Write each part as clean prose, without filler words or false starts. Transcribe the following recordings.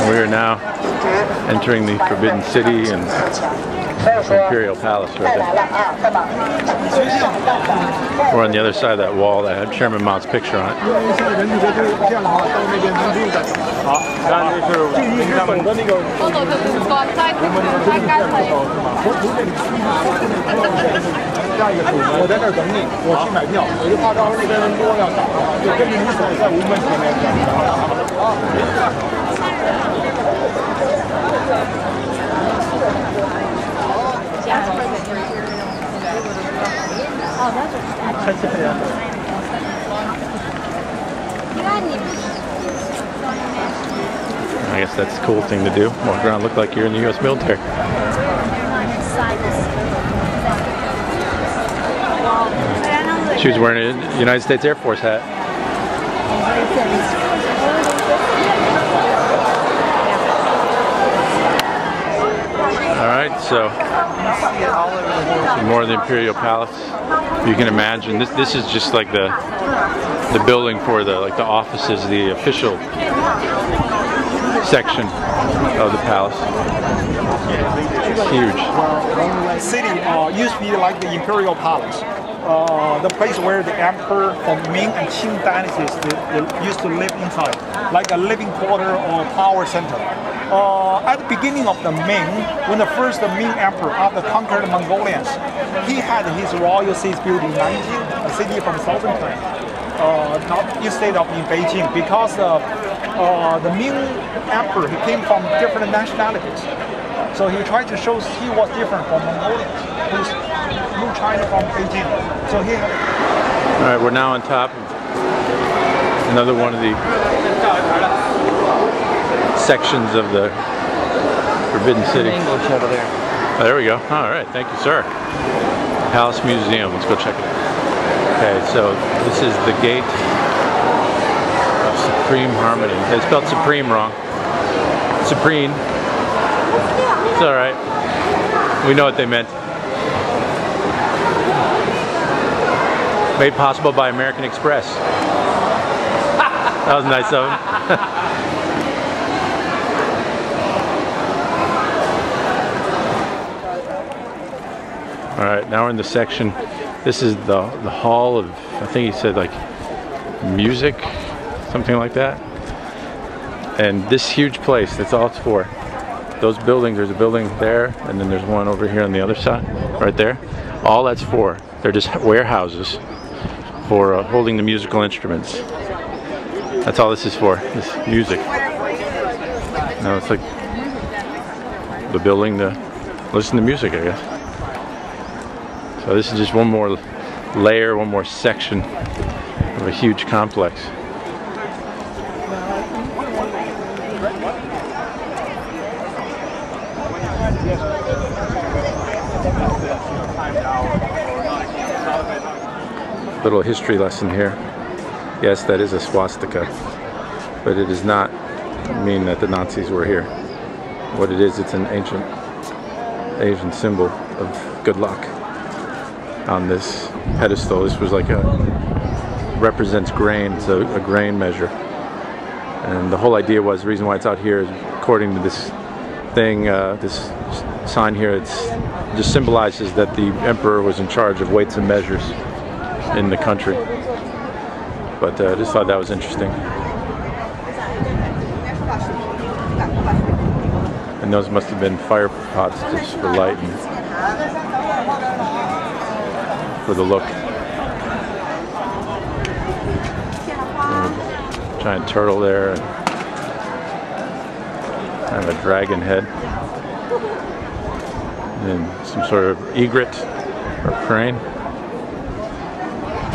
We are now entering the Forbidden City and Imperial Palace right there. We're on the other side of that wall that had Chairman Mao's picture on it. I guess that's a cool thing to do. Walk around, look like you're in the U.S. military. She was wearing a United States Air Force hat. Alright, so more of the Imperial Palace. You can imagine this is just like the building for the offices, the official section of the palace. It's huge. City used to be like the Imperial Palace. The place where the emperor from Ming and Qing dynasties they used to live inside, like a living quarter or power center. At the beginning of the Ming, when the first Ming emperor after conquered the Mongolians, he had his royal seat built in Nanjing, a city from southern China, not instead of in Beijing, because the Ming emperor he came from different nationalities. So he tried to show he was different from Mongolians, who ruled China from Beijing. So he had. All right, we're now on top of another one of the sections of the Forbidden City. Oh, there we go. All right, thank you, sir. Palace Museum. Let's go check it out. Okay, so this is the gate of Supreme Harmony. They spelled Supreme wrong. Supreme. It's all right. We know what they meant. Made possible by American Express. That was nice of them. All right, now we're in the section. This is the hall of, I think he said like music, something like that. And this huge place, that's all it's for. Those buildings, there's a building there, and then there's one over here on the other side, right there. All that's for, they're just warehouses for holding the musical instruments. That's all this is for, this music. Now it's like the building to listen to music, I guess. So this is just one more layer, one more section of a huge complex. Little history lesson here. Yes, that is a swastika, but it does not mean that the Nazis were here. What it is, it's an ancient Asian symbol of good luck. On this pedestal, this was like represents grain, so a grain measure. And the whole idea was, the reason why it's out here is, according to this thing, this sign here, it just symbolizes that the emperor was in charge of weights and measures in the country. But I just thought that was interesting. And those must have been fire pots just for light and for the look. Giant turtle there, and kind of a dragon head, and some sort of egret or crane.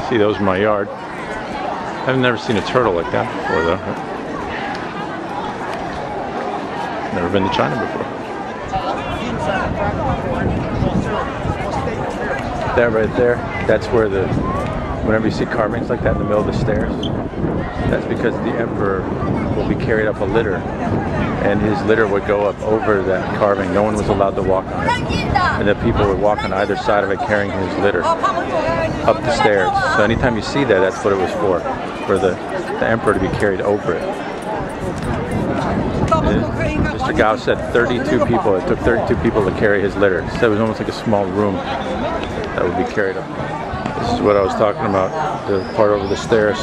See those in my yard. I've never seen a turtle like that before, though. Never been to China before. That right there, that's where whenever you see carvings like that in the middle of the stairs, that's because the emperor will be carried up a litter, and his litter would go up over that carving. No one was allowed to walk on it, and the people would walk on either side of it carrying his litter up the stairs. So anytime you see that, that's what it was for the emperor to be carried over it. Mr. Gao said 32 people. It took 32 people to carry his litter. He said it was almost like a small room that would be carried up. This is what I was talking about, the part over the stairs.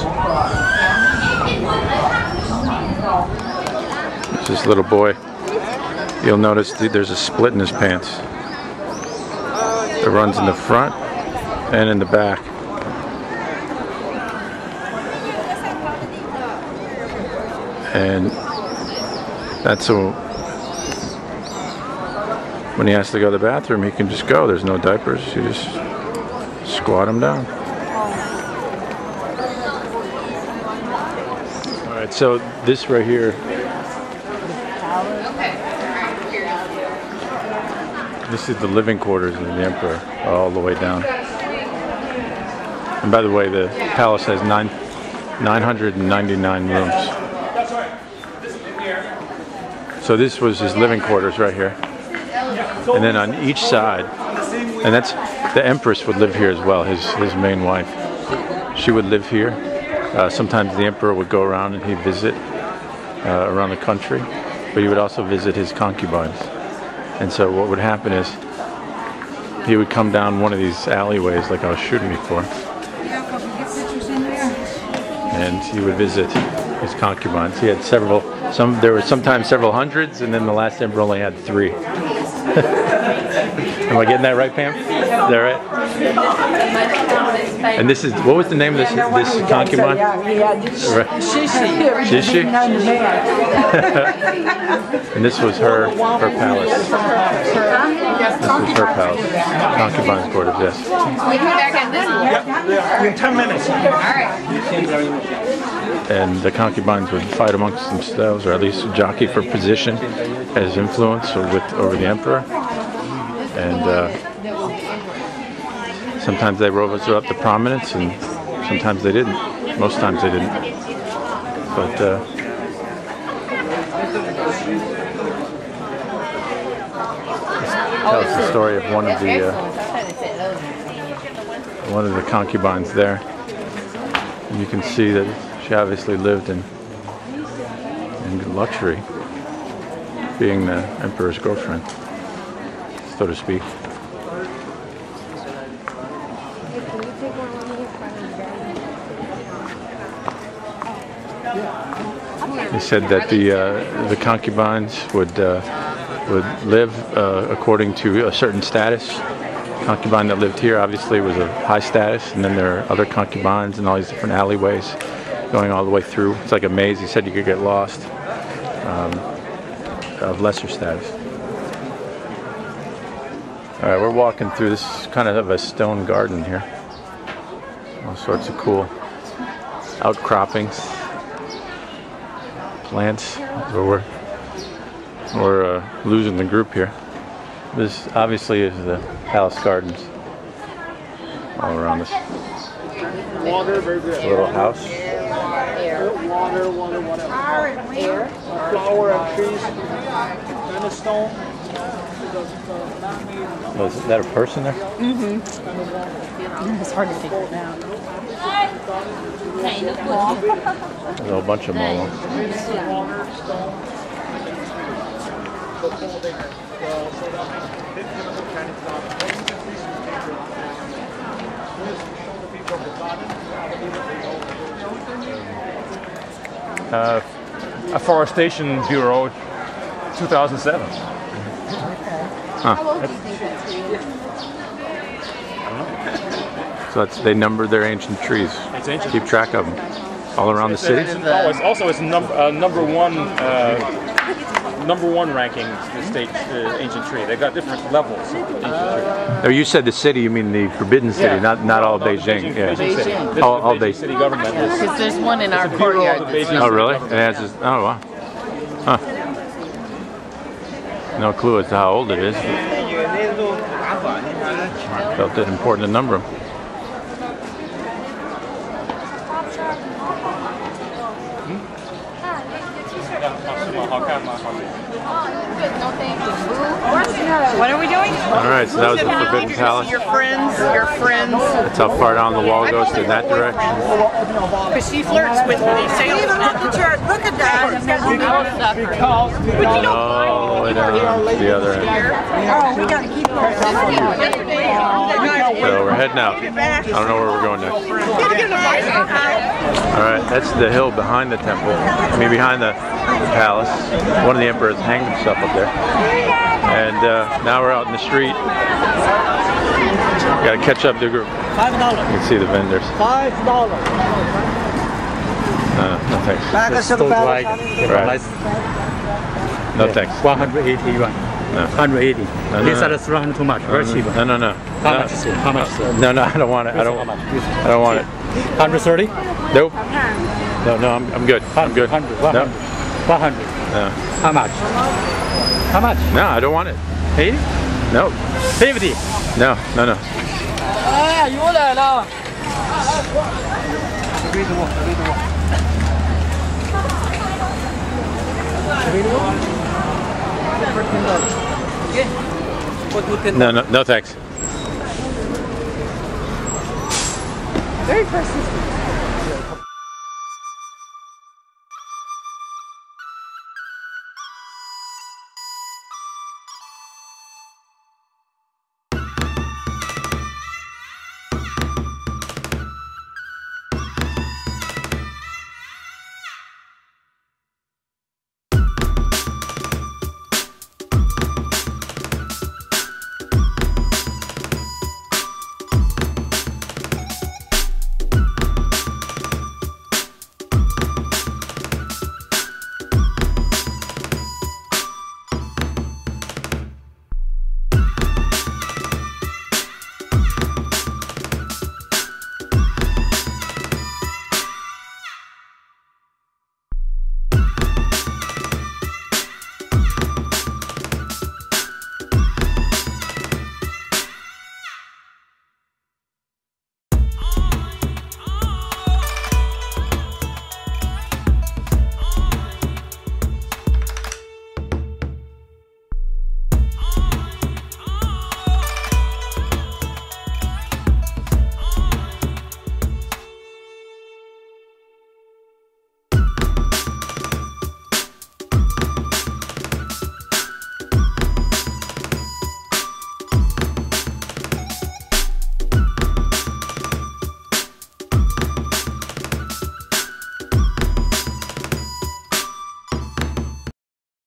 It's this little boy. You'll notice there's a split in his pants. It runs in the front and in the back. And that's so when he has to go to the bathroom, he can just go. There's no diapers. You just squat him down. All right, so this right here, this is the living quarters of the emperor, all the way down. And by the way, the palace has 999 rooms. So this was his living quarters right here. And then on each side, and that's, the empress would live here as well, his main wife. She would live here. Sometimes the emperor would go around and he'd visit around the country, but he would also visit his concubines. And so what would happen is he would come down one of these alleyways like I was shooting before, and he would visit his concubines. He had several, there were sometimes several hundreds, and then the last emperor only had 3. Am I getting that right, Pam? Is that right? And this is, what was the name of this concubine? Shishi? And this was her palace. This was her palace. Concubine's quarters, yes. We come back at this one. Yeah, in 10 minutes. All right. And the concubines would fight amongst themselves, or at least jockey for position as influence over the emperor. And sometimes they rose up to prominence, and sometimes they didn't. Most times they didn't. But this tells the story of one of the concubines there. And you can see that she obviously lived in luxury, being the emperor's girlfriend, so to speak. He said that the concubines would live according to a certain status. The concubine that lived here obviously was of high status, and then there are other concubines in all these different alleyways going all the way through. It's like a maze. He said you could get lost, of lesser status. All right, we're walking through this kind of a stone garden here. All sorts of cool outcroppings, plants. We're losing the group here. This obviously is the palace gardens all around us. Water, very good. Little house. Water. Air. Flower and trees. And a stone. Oh, is that a person there? Mm-hmm. It's hard to figure it out. There's a whole bunch of them all along. Afforestation Bureau, 2007. Huh. How old do you think that tree is? So they numbered their ancient trees. It's ancient. Keep track of them. All around the city? It's number one ranking the state ancient tree. They've got different levels of ancient tree. Oh, you said the city, you mean the Forbidden City, Yeah. not all of Beijing. Yeah. Beijing City. This is All the Beijing Beijing. City government. Because there's one in our It's a bureau courtyard. of the Beijing Oh, City really? government. It has this, oh, wow. Huh. No clue as to how old it is. Felt it important to number them. What are we doing? Alright, so that was the Forbidden Palace. Your friends. That's how far down the wall goes to that direction. Because she flirts with me. Say, even at the church. Look at that. All the way down to the other end. Oh, we got to keep going. So we're heading out. I don't know where we're going next. Alright, that's the hill behind the temple. I mean behind the palace. One of the emperors hanged himself up there. And now we're out in the street. Got to catch up to the group. $5. You can see the vendors. $5. No thanks. Right. No thanks. 180 yuan. No. 180. No, These no. are the 300 too much. Very cheap. No. How much? How much? No, I don't want it. I don't want it. 130? Nope. No, I'm good. I'm good. 100. No. 100. No. How much? How much? No, I don't want it. 80? No. 50. No. No, thanks. Very persistent.